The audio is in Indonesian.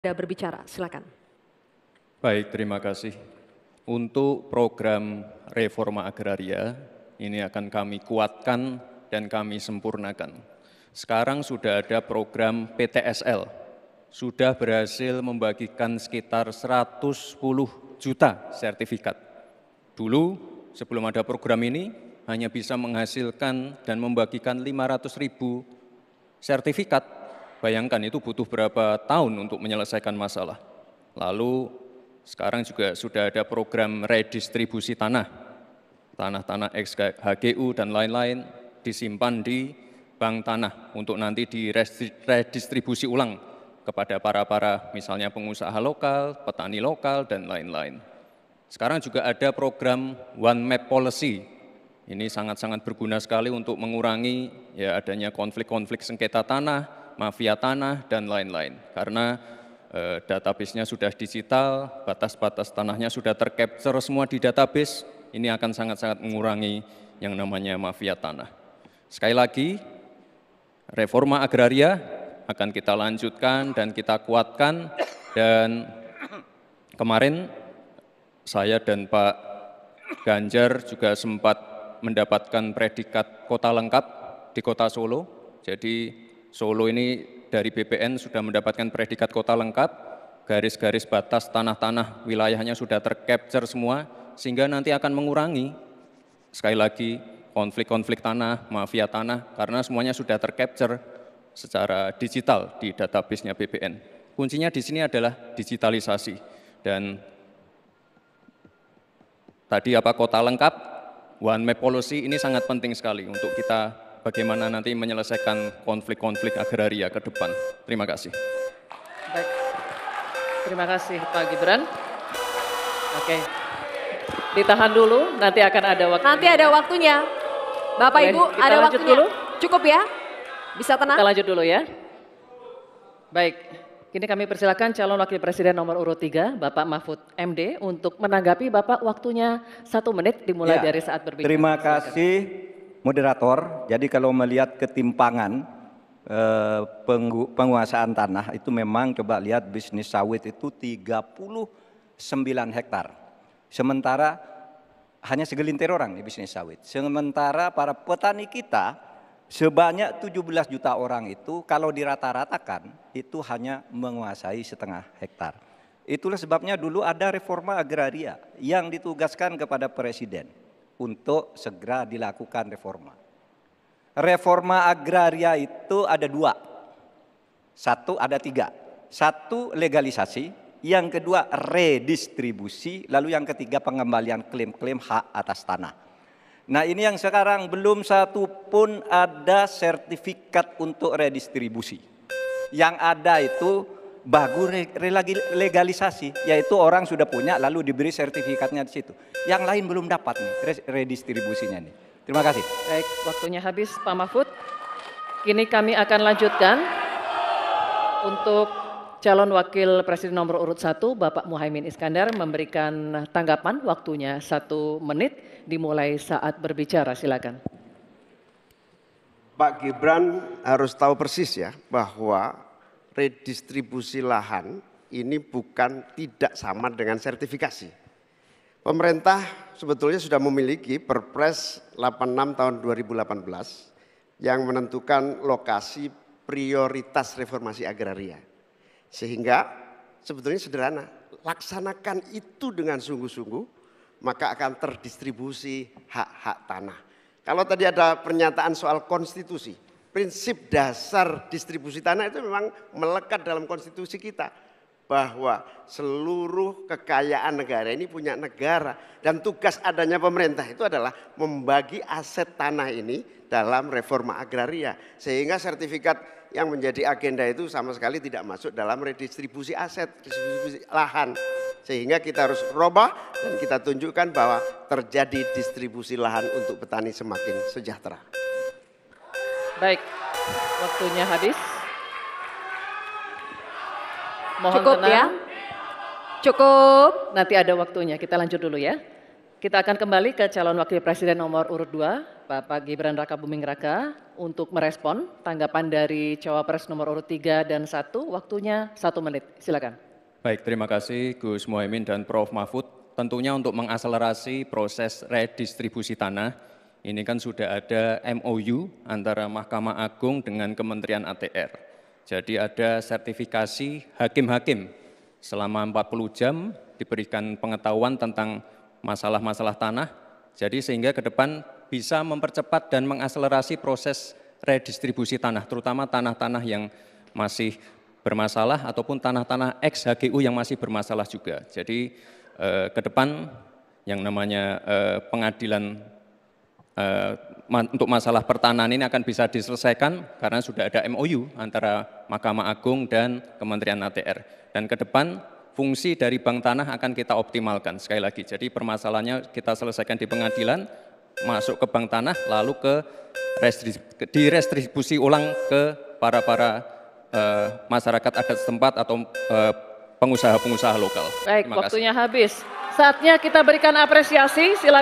Anda berbicara, silakan. Baik, terima kasih. Untuk program reforma agraria, ini akan kami kuatkan dan kami sempurnakan. Sekarang sudah ada program PTSL, sudah berhasil membagikan sekitar 110 juta sertifikat. Dulu, sebelum ada program ini, hanya bisa menghasilkan dan membagikan 500.000 sertifikat. Bayangkan itu butuh berapa tahun untuk menyelesaikan masalah. Lalu sekarang juga sudah ada program redistribusi tanah. Tanah-tanah ex-HGU dan lain-lain disimpan di bank tanah untuk nanti diredistribusi ulang kepada para misalnya pengusaha lokal, petani lokal, dan lain-lain. Sekarang juga ada program One Map Policy. Ini sangat-sangat berguna sekali untuk mengurangi adanya konflik-konflik sengketa tanah, mafia tanah, dan lain-lain. Karena database-nya sudah digital, batas-batas tanahnya sudah tercapture semua di database, ini akan sangat-sangat mengurangi yang namanya mafia tanah. Sekali lagi, reforma agraria akan kita lanjutkan dan kita kuatkan, dan kemarin saya dan Pak Ganjar juga sempat mendapatkan predikat kota lengkap di Kota Solo. Jadi Solo ini dari BPN sudah mendapatkan predikat kota lengkap, garis-garis batas tanah-tanah wilayahnya sudah tercapture semua, sehingga nanti akan mengurangi, sekali lagi, konflik-konflik tanah, mafia tanah, karena semuanya sudah tercapture secara digital di database-nya BPN. Kuncinya di sini adalah digitalisasi. Dan tadi kota lengkap, One Map Policy ini sangat penting sekali untuk kita bagaimana nanti menyelesaikan konflik-konflik agraria ke depan. Terima kasih. Baik. Terima kasih Pak Gibran. Oke. Ditahan dulu, nanti akan ada waktunya. Nanti ada waktunya. Bapak Ibu, ada waktunya. Dulu. Cukup ya? Bisa tenang? Kita lanjut dulu ya. Baik. Kini kami persilakan calon wakil presiden nomor urut 3, Bapak Mahfud MD, untuk menanggapi Bapak, waktunya 1 menit dimulai dari saat berbicara. Terima kasih moderator. Jadi kalau melihat ketimpangan penguasaan tanah itu memang coba lihat bisnis sawit itu 39 hektar. Sementara hanya segelintir orang di bisnis sawit. Sementara para petani kita sebanyak 17 juta orang itu kalau dirata-ratakan itu hanya menguasai setengah hektar. Itulah sebabnya dulu ada reforma agraria yang ditugaskan kepada presiden untuk segera dilakukan reforma. Reforma agraria itu ada 2. Ada 3. 1 legalisasi, yang kedua redistribusi, lalu yang ketiga pengembalian klaim-klaim hak atas tanah. Nah ini yang sekarang belum satu pun ada sertifikat untuk redistribusi. Yang ada itu bagus legalisasi, yaitu orang sudah punya lalu diberi sertifikatnya di situ. Yang lain belum dapat nih redistribusinya nih. Terima kasih. Baik, waktunya habis Pak Mahfud. Kini kami akan lanjutkan untuk calon wakil presiden nomor urut 1, Bapak Muhaimin Iskandar, memberikan tanggapan. Waktunya 1 menit dimulai saat berbicara. Silakan. Pak Gibran harus tahu persis ya bahwa redistribusi lahan ini bukan tidak sama dengan sertifikasi. Pemerintah sebetulnya sudah memiliki Perpres 86 tahun 2018 yang menentukan lokasi prioritas reformasi agraria. Sehingga sebetulnya sederhana, laksanakan itu dengan sungguh-sungguh maka akan terdistribusi hak-hak tanah. Kalau tadi ada pernyataan soal konstitusi, prinsip dasar distribusi tanah itu memang melekat dalam konstitusi kita. Bahwa seluruh kekayaan negara ini punya negara. Dan tugas adanya pemerintah itu adalah membagi aset tanah ini dalam reforma agraria. Sehingga sertifikat yang menjadi agenda itu sama sekali tidak masuk dalam redistribusi aset, distribusi lahan. Sehingga kita harus robah dan kita tunjukkan bahwa terjadi distribusi lahan untuk petani semakin sejahtera. Baik, waktunya habis. Mohon cukup tenang. Ya. Cukup. Nanti ada waktunya, kita lanjut dulu ya. Kita akan kembali ke calon wakil presiden nomor urut 2, Bapak Gibran Raka Buming Raka, untuk merespon tanggapan dari Cawapres nomor urut 3 dan 1. Waktunya 1 menit. Silakan. Baik, terima kasih Gus Muhaimin dan Prof. Mahfud. Tentunya untuk mengakselerasi proses redistribusi tanah, ini kan sudah ada MOU antara Mahkamah Agung dengan Kementerian ATR. Jadi ada sertifikasi hakim-hakim selama 40 jam diberikan pengetahuan tentang masalah-masalah tanah. Jadi sehingga ke depan bisa mempercepat dan mengakselerasi proses redistribusi tanah, terutama tanah-tanah yang masih bermasalah ataupun tanah-tanah ex-HGU yang masih bermasalah juga. Jadi ke depan yang namanya pengadilan untuk masalah pertanahan ini akan bisa diselesaikan karena sudah ada MOU antara Mahkamah Agung dan Kementerian ATR. Dan ke depan fungsi dari bank tanah akan kita optimalkan sekali lagi. Jadi permasalahannya kita selesaikan di pengadilan, masuk ke bank tanah, lalu direstribusi ulang ke para masyarakat adat setempat atau pengusaha-pengusaha lokal. Baik, waktunya habis. Saatnya kita berikan apresiasi. Silakan.